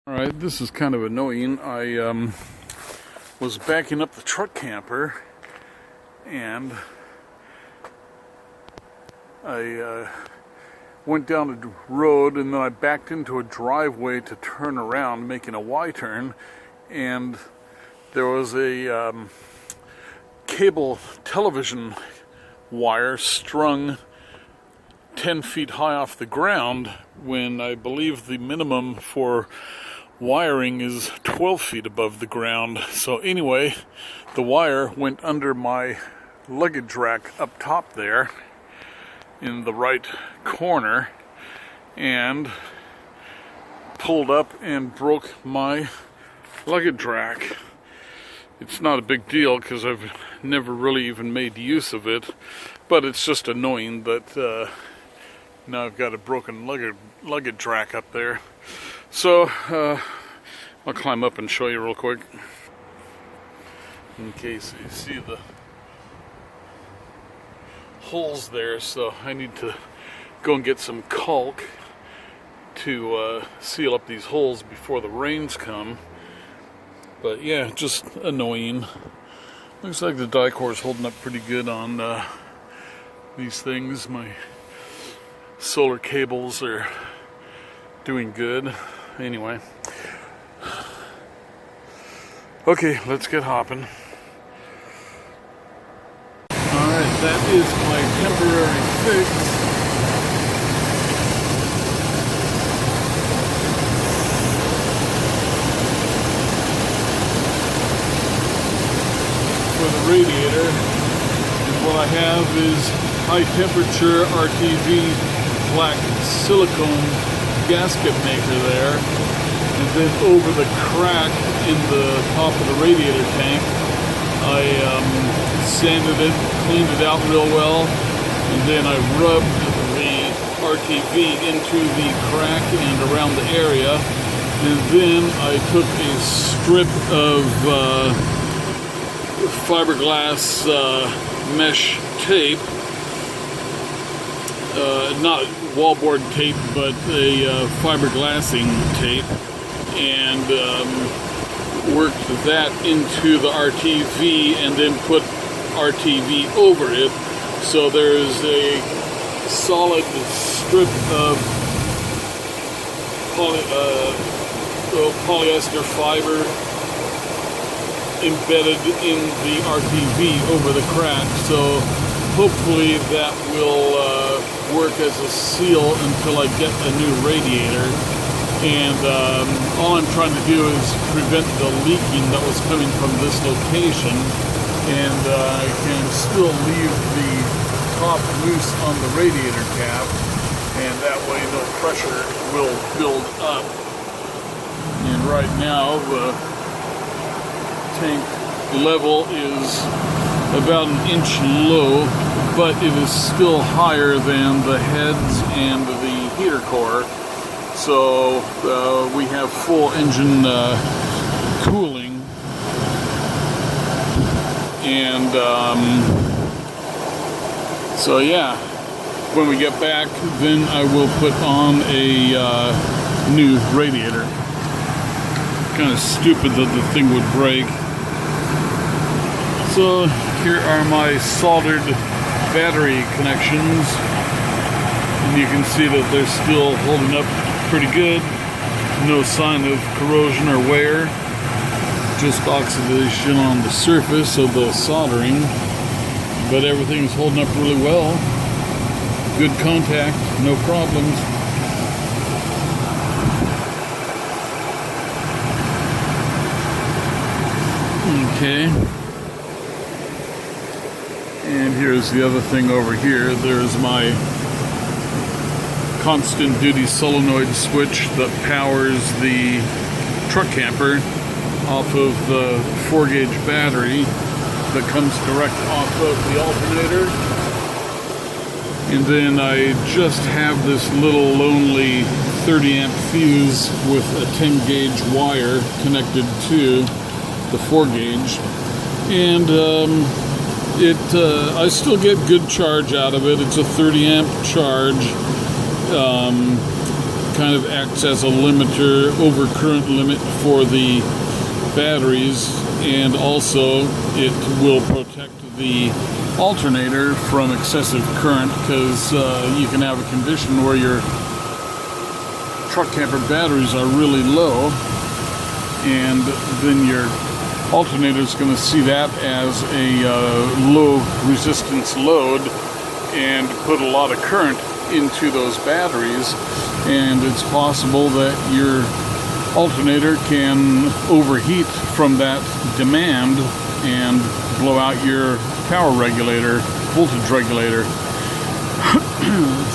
Alright, this is kind of annoying. I was backing up the truck camper and I went down a road and then I backed into a driveway to turn around, making a Y-turn, and there was a cable television wire strung 10 feet high off the ground when I believe the minimum for wiring is 12 feet above the ground. So anyway, the wire went under my luggage rack up top there in the right corner and pulled up and broke my luggage rack. It's not a big deal because I've never really even made use of it, but it's just annoying that now I've got a broken luggage rack up there. So I'll climb up and show you real quick in case you see the holes there. So I need to go and get some caulk to seal up these holes before the rains come. But yeah, just annoying. Looks like the die-core is holding up pretty good on these things. My solar cables are doing good. Anyway, okay, let's get hopping. Alright, that is my temporary fix. For the radiator, and what I have is high temperature RTV black silicone gasket maker there, and then over the crack in the top of the radiator tank I sanded it, cleaned it out real well, and then I rubbed the RTV into the crack and around the area, and then I took a strip of fiberglass mesh tape, not wallboard tape, but a fiberglassing tape, and worked that into the RTV and then put RTV over it. So there's a solid strip of polyester fiber embedded in the RTV over the crack. So hopefully that will work as a seal until I get a new radiator. And all I'm trying to do is prevent the leaking that was coming from this location, and I can still leave the top loose on the radiator cap, and that way no pressure will build up. And right now the tank level is about an inch low, but it is still higher than the heads and the heater core. So we have full engine cooling, and so yeah, when we get back, then I will put on a new radiator. Kind of stupid that the thing would break. So here are my soldered battery connections, and you can see that they're still holding up pretty good. No sign of corrosion or wear, just oxidation on the surface of the soldering, but everything's holding up really well. Good contact, no problems. Okay, and here's the other thing over here. There's my constant duty solenoid switch that powers the truck camper off of the 4-gauge battery that comes direct off of the alternator. And then I just have this little lonely 30 amp fuse with a 10-gauge wire connected to the 4-gauge, and I still get good charge out of it. It's a 30 amp charge. kind of acts as a limiter, overcurrent limit for the batteries, and also it will protect the alternator from excessive current, because you can have a condition where your truck camper batteries are really low, and then your alternator is going to see that as a low resistance load and put a lot of current into those batteries, and it's possible that your alternator can overheat from that demand and blow out your power regulator, voltage regulator.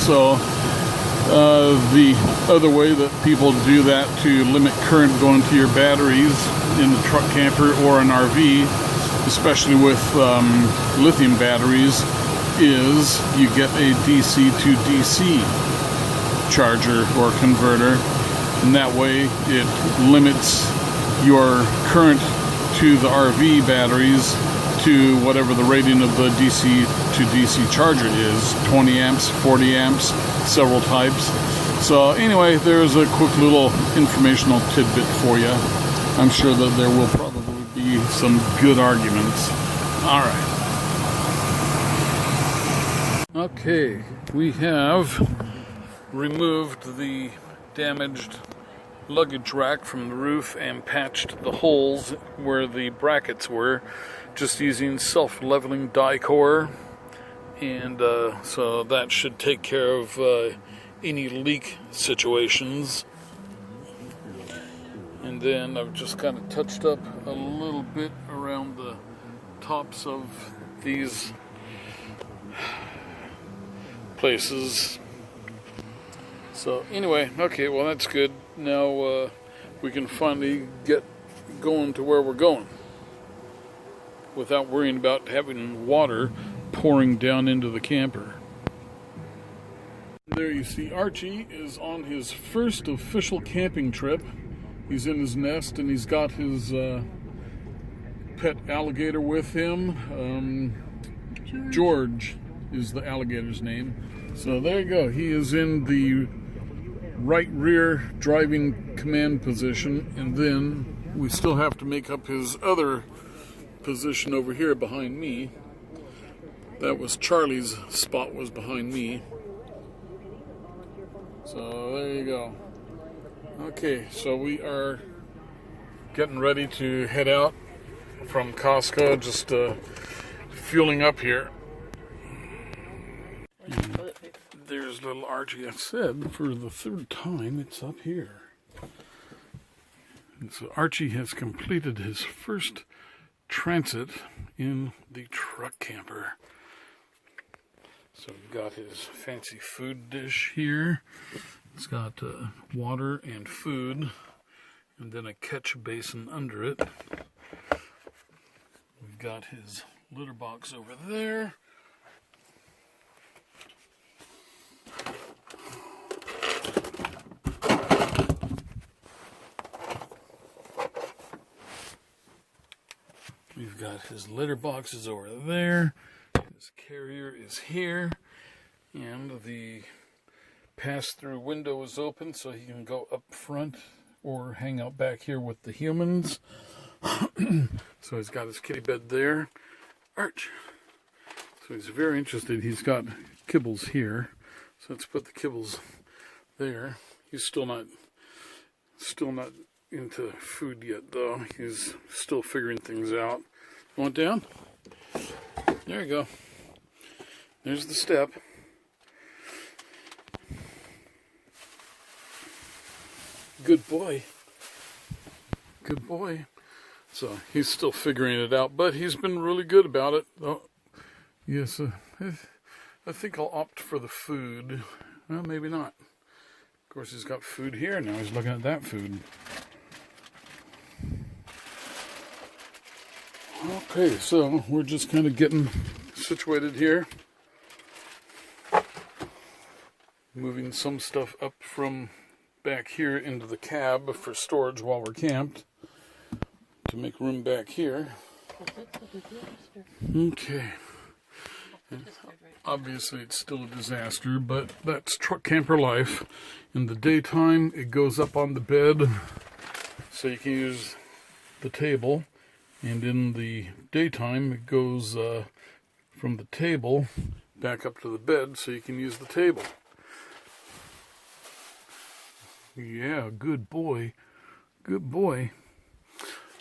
So the other way that people do that to limit current going to your batteries in the truck camper or an RV, especially with lithium batteries, is you get a DC to DC charger or converter, and that way it limits your current to the RV batteries to whatever the rating of the DC to DC charger is, 20 amps, 40 amps, several types. So anyway, there's a quick little informational tidbit for you. I'm sure that there will probably be some good arguments. All right. Okay, we have removed the damaged luggage rack from the roof and patched the holes where the brackets were, just using self-leveling die core, and so that should take care of any leak situations. And then I've just kind of touched up a little bit around the tops of these places. So anyway, okay, well that's good. Now we can finally get going to where we're going without worrying about having water pouring down into the camper. There you see Archie is on his first official camping trip. He's in his nest and he's got his pet alligator with him. George is the alligator's name. So there you go. He is in the right rear driving command position, and then we still have to make up his other position over here behind me. That was Charlie's spot, was behind me. So there you go. Okay, so we are getting ready to head out from Costco, just fueling up here. There's little Archie. I said for the third time it's up here. And so Archie has completed his first transit in the truck camper. So we've got his fancy food dish here. It's got water and food, and then a catch basin under it. We've got his litter box over there. We've got his litter boxes over there. His carrier is here. And the pass-through window is open so he can go up front or hang out back here with the humans. So he's got his kitty bed there. Arch. So he's very interested. He's got kibbles here. So let's put the kibbles there. He's still not into food yet, though. He's still figuring things out. Want down? There you go. There's the step. Good boy. Good boy. So he's still figuring it out, but he's been really good about it. Oh, yes, I think I'll opt for the food. Well, maybe not. Of course, he's got food here. Now he's looking at that food. Okay, so we're just kind of getting situated here. Moving some stuff up from back here into the cab for storage while we're camped to make room back here. Okay. Obviously, it's still a disaster, but that's truck camper life. In the daytime, it goes up on the bed, so you can use the table. And in the daytime, it goes from the table back up to the bed, so you can use the table. Yeah, good boy. Good boy.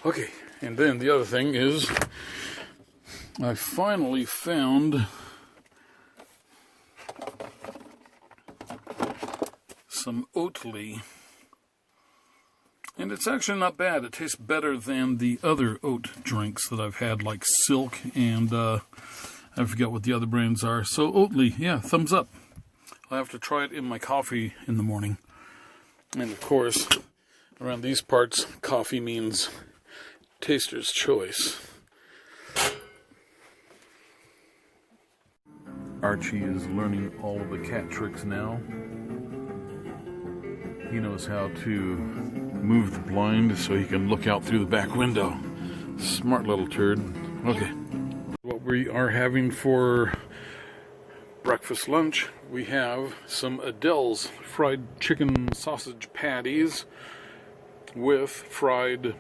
Okay, and then the other thing is, I finally found some Oatly, and it's actually not bad. It tastes better than the other oat drinks that I've had, like Silk, and I forget what the other brands are. So Oatly, yeah, thumbs up. I'll have to try it in my coffee in the morning. And of course, around these parts, coffee means taster's choice. Archie is learning all of the cat tricks now. He knows how to move the blind so he can look out through the back window. Smart little turd. Okay. What we are having for breakfast lunch, we have some Adele's fried chicken sausage patties with fried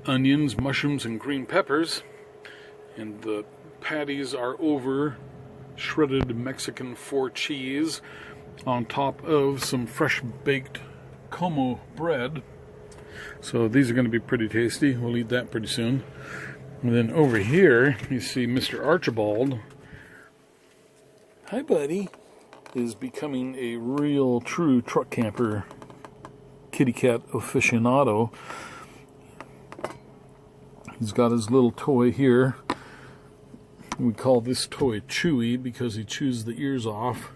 onions, mushrooms, and green peppers. And the patties are over shredded Mexican 4 cheese on top of some fresh baked como bread. So these are going to be pretty tasty. We'll eat that pretty soon. And then over here, you see Mr. Archibald. Hi, buddy. Is becoming a real, true truck camper kitty cat aficionado. He's got his little toy here. We call this toy Chewy because he chews the ears off.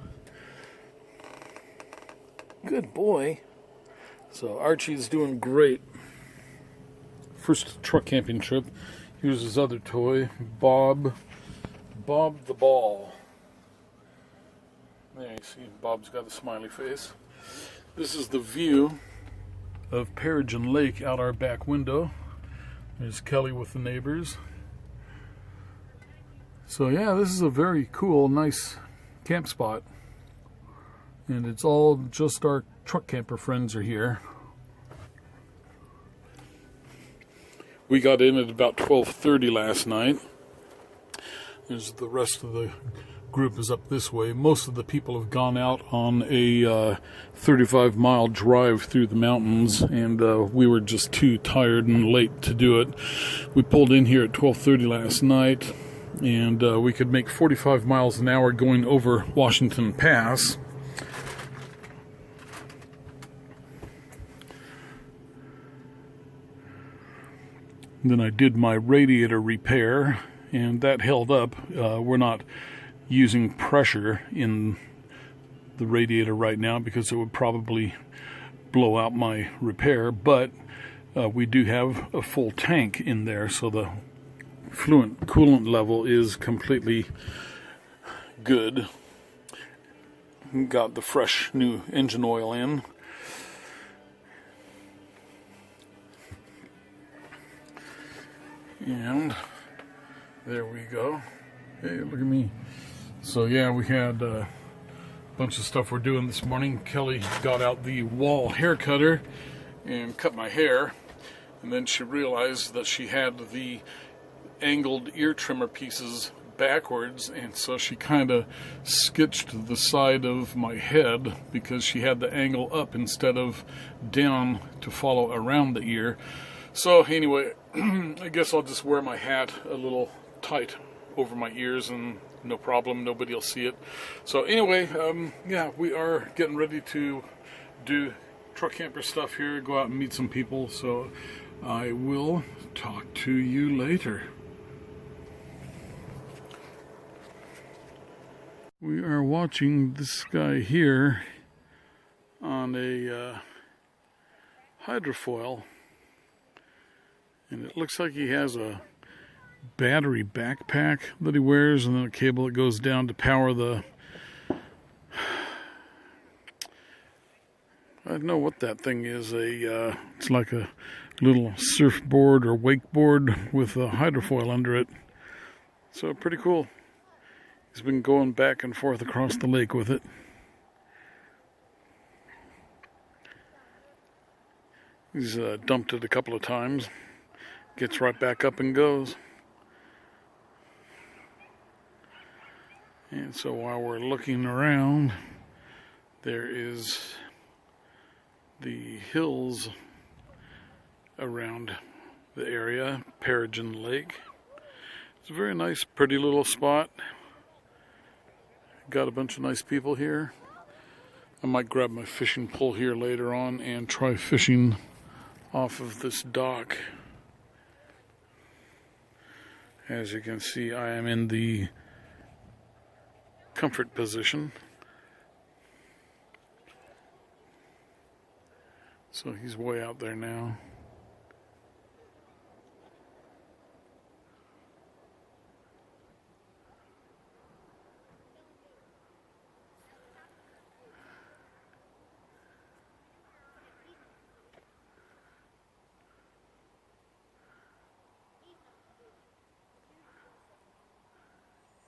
Good boy. So Archie's doing great. First truck camping trip. Here's his other toy, Bob the Ball. There you see, Bob's got a smiley face. This is the view of Peregrine Lake out our back window. There's Kelly with the neighbors. So yeah, this is a very cool, nice camp spot. And it's all just our truck camper friends are here. We got in at about 12:30 last night. There's the rest of the group is up this way. Most of the people have gone out on a 35-mile drive through the mountains, and we were just too tired and late to do it. We pulled in here at 12:30 last night, and we could make 45 miles an hour going over Washington Pass. Then I did my radiator repair, and that held up. We're not using pressure in the radiator right now because it would probably blow out my repair, but we do have a full tank in there, so the coolant level is completely good. Got the fresh new engine oil in. And there we go. Hey, look at me. So yeah, we had a bunch of stuff we're doing this morning. Kelly got out the wall hair cutter and cut my hair. And then she realized that she had the angled ear trimmer pieces backwards, and so she kind of sketched the side of my head because she had the angle up instead of down to follow around the ear. So anyway, I guess I'll just wear my hat a little tight over my ears and no problem, nobody will see it. So anyway, yeah, we are getting ready to do truck camper stuff here, go out and meet some people. So I will talk to you later. We are watching this guy here on a hydrofoil. And it looks like he has a battery backpack that he wears, and then a cable that goes down to power the... I don't know what that thing is. It's like a little surfboard or wakeboard with a hydrofoil under it. So pretty cool. He's been going back and forth across the lake with it. He's dumped it a couple of times, gets right back up and goes. And so while we're looking around, there is the hills around the area, Peregrine Lake. It's a very nice, pretty little spot. Got a bunch of nice people here. I might grab my fishing pole here later on and try fishing off of this dock. As you can see, I am in the comfort position. So he's way out there now.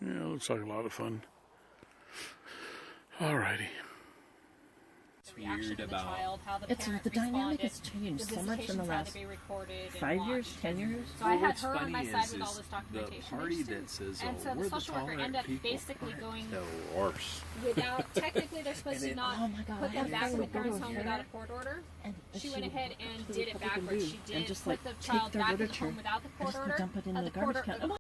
Yeah, looks like a lot of fun. Alrighty. Weird about The dynamic has changed so much in the last 5 years, 10 years. So I had her on my side with all this documentation. The party that says, And so the social worker ended up basically going without, technically they're supposed to not put them back in the parents' home without a court order. She went ahead and did it backwards. She did put the child back in the home without the court order. Dump it in the The garbage court can.